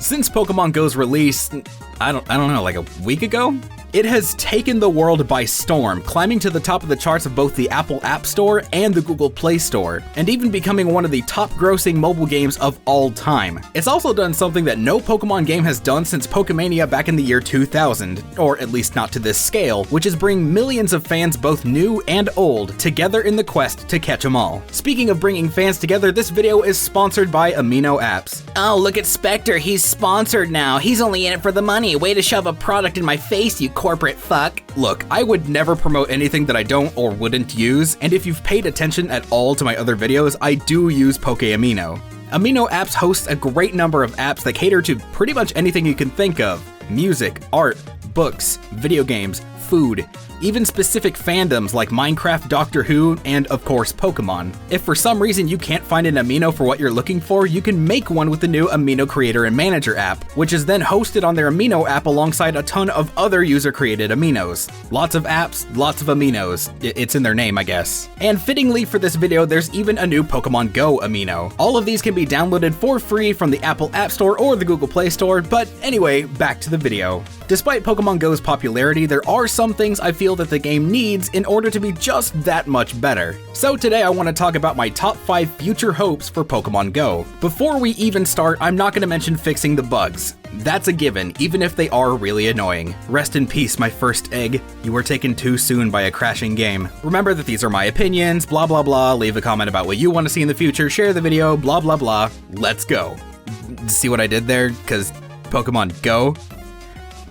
Since Pokemon Go's release, I don't know, like a week ago? It has taken the world by storm, climbing to the top of the charts of both the Apple App Store and the Google Play Store, and even becoming one of the top-grossing mobile games of all time. It's also done something that no Pokemon game has done since Pokemania back in the year 2000, or at least not to this scale, which is bring millions of fans, both new and old, together in the quest to catch them all. Speaking of bringing fans together, this video is sponsored by Amino Apps. Oh, look at Speqtor, he's sponsored now. He's only in it for the money. Way to shove a product in my face, you corporate fuck. Look, I would never promote anything that I don't or wouldn't use, and if you've paid attention at all to my other videos, I do use Poke Amino. Amino Apps hosts a great number of apps that cater to pretty much anything you can think of. Music, art, books, video games, food, even specific fandoms like Minecraft, Doctor Who, and of course Pokemon. If for some reason you can't find an amino for what you're looking for, you can make one with the new Amino Creator and Manager app, which is then hosted on their Amino app alongside a ton of other user-created aminos. Lots of apps, lots of aminos. It's in their name, I guess. And fittingly for this video, there's even a new Pokemon Go amino. All of these can be downloaded for free from the Apple App Store or the Google Play Store, but anyway, back to the video. Despite Pokemon Go's popularity, there are some things I feel that the game needs in order to be just that much better. So today I want to talk about my top 5 future hopes for Pokemon Go. Before we even start, I'm not going to mention fixing the bugs. That's a given, even if they are really annoying. Rest in peace, my first egg. You were taken too soon by a crashing game. Remember that these are my opinions, blah blah blah, leave a comment about what you want to see in the future, share the video, blah blah blah. Let's go. See what I did there? Cause Pokemon Go?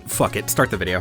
Fuck it, start the video.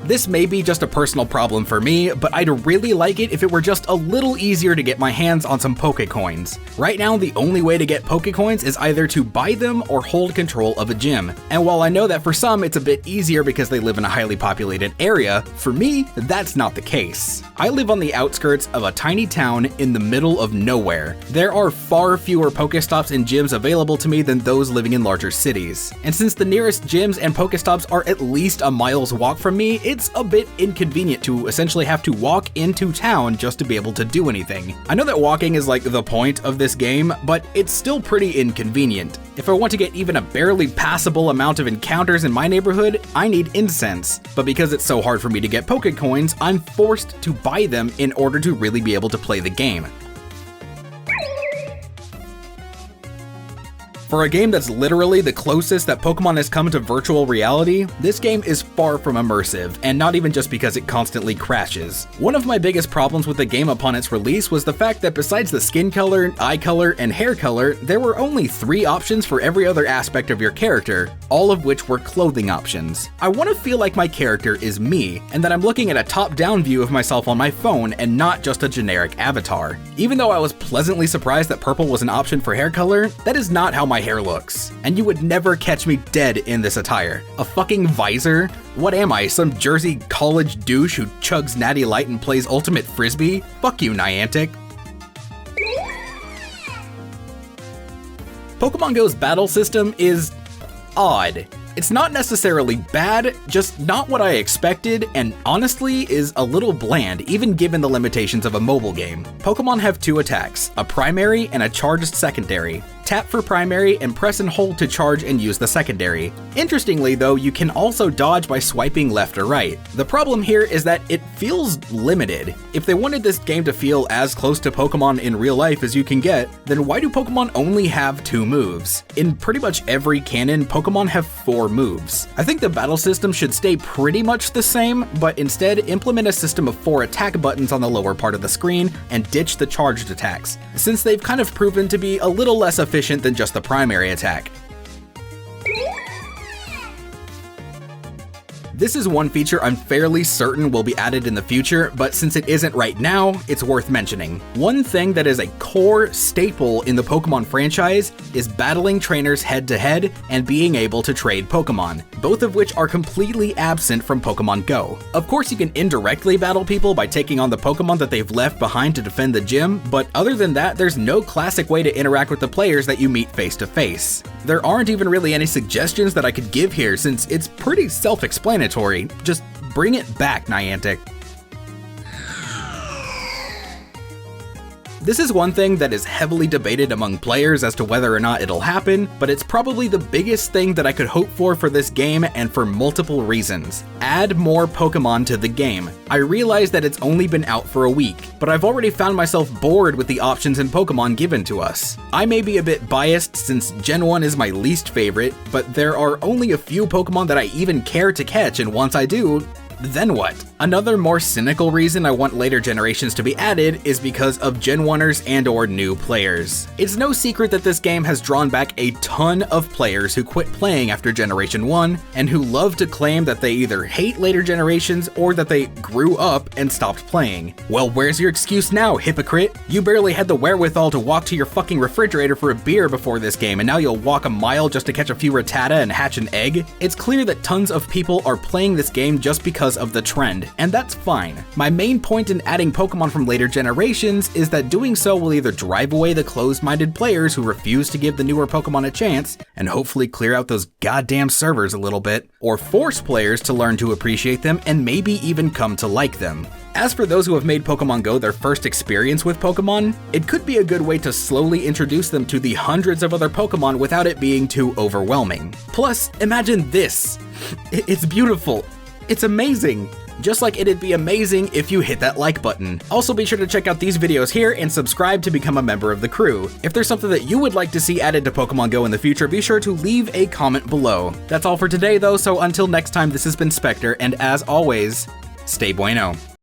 This may be just a personal problem for me, but I'd really like it if it were just a little easier to get my hands on some Polka Coins. Right now, the only way to get Polka Coins is either to buy them or hold control of a gym. And while I know that for some it's a bit easier because they live in a highly populated area, for me, that's not the case. I live on the outskirts of a tiny town in the middle of nowhere. There are far fewer Pokestops and gyms available to me than those living in larger cities. And since the nearest gyms and Pokestops are at least a mile's walk from me, it's a bit inconvenient to essentially have to walk into town just to be able to do anything. I know that walking is like the point of this game, but it's still pretty inconvenient. If I want to get even a barely passable amount of encounters in my neighborhood, I need incense. But because it's so hard for me to get Poke Coins, I'm forced to buy them in order to really be able to play the game. For a game that's literally the closest that Pokemon has come to virtual reality, this game is far from immersive, and not even just because it constantly crashes. One of my biggest problems with the game upon its release was the fact that besides the skin color, eye color, and hair color, there were only 3 options for every other aspect of your character, all of which were clothing options. I want to feel like my character is me, and that I'm looking at a top-down view of myself on my phone and not just a generic avatar. Even though I was pleasantly surprised that purple was an option for hair color, that is not how my hair looks. And you would never catch me dead in this attire. A fucking visor? What am I, some Jersey college douche who chugs Natty Light and plays Ultimate Frisbee? Fuck you, Niantic. Pokemon Go's battle system is odd. It's not necessarily bad, just not what I expected, and honestly is a little bland even given the limitations of a mobile game. Pokemon have 2 attacks, a primary and a charged secondary. Tap for primary and press and hold to charge and use the secondary. Interestingly though, you can also dodge by swiping left or right. The problem here is that it feels limited. If they wanted this game to feel as close to Pokemon in real life as you can get, then why do Pokemon only have 2 moves? In pretty much every canon, Pokemon have 4 moves. I think the battle system should stay pretty much the same, but instead implement a system of 4 attack buttons on the lower part of the screen and ditch the charged attacks, since they've kind of proven to be a little less efficient than just the primary attack. This is one feature I'm fairly certain will be added in the future, but since it isn't right now, it's worth mentioning. One thing that is a core staple in the Pokemon franchise is battling trainers head-to-head and being able to trade Pokemon, both of which are completely absent from Pokemon Go. Of course, you can indirectly battle people by taking on the Pokemon that they've left behind to defend the gym, but other than that, there's no classic way to interact with the players that you meet face-to-face. There aren't even really any suggestions that I could give here since it's pretty self-explanatory. Just bring it back, Niantic. This is one thing that is heavily debated among players as to whether or not it'll happen, but it's probably the biggest thing that I could hope for this game, and for multiple reasons. Add more Pokemon to the game. I realize that it's only been out for a week, but I've already found myself bored with the options in Pokemon given to us. I may be a bit biased since Gen 1 is my least favorite, but there are only a few Pokemon that I even care to catch, and once I do, then what? Another more cynical reason I want later generations to be added is because of Gen 1ers and or new players. It's no secret that this game has drawn back a ton of players who quit playing after Generation 1 and who love to claim that they either hate later generations or that they grew up and stopped playing. Well, where's your excuse now, hypocrite? You barely had the wherewithal to walk to your fucking refrigerator for a beer before this game, and now you'll walk a mile just to catch a few Rattata and hatch an egg? It's clear that tons of people are playing this game just because of the trend, and that's fine. My main point in adding Pokemon from later generations is that doing so will either drive away the closed-minded players who refuse to give the newer Pokemon a chance, and hopefully clear out those goddamn servers a little bit, or force players to learn to appreciate them and maybe even come to like them. As for those who have made Pokemon Go their first experience with Pokemon, it could be a good way to slowly introduce them to the hundreds of other Pokemon without it being too overwhelming. Plus, imagine this. It's beautiful. It's amazing. Just like it'd be amazing if you hit that like button. Also be sure to check out these videos here and subscribe to become a member of the crew. If there's something that you would like to see added to Pokemon Go in the future, be sure to leave a comment below. That's all for today though, so until next time, this has been Speqtor, and as always, stay bueno.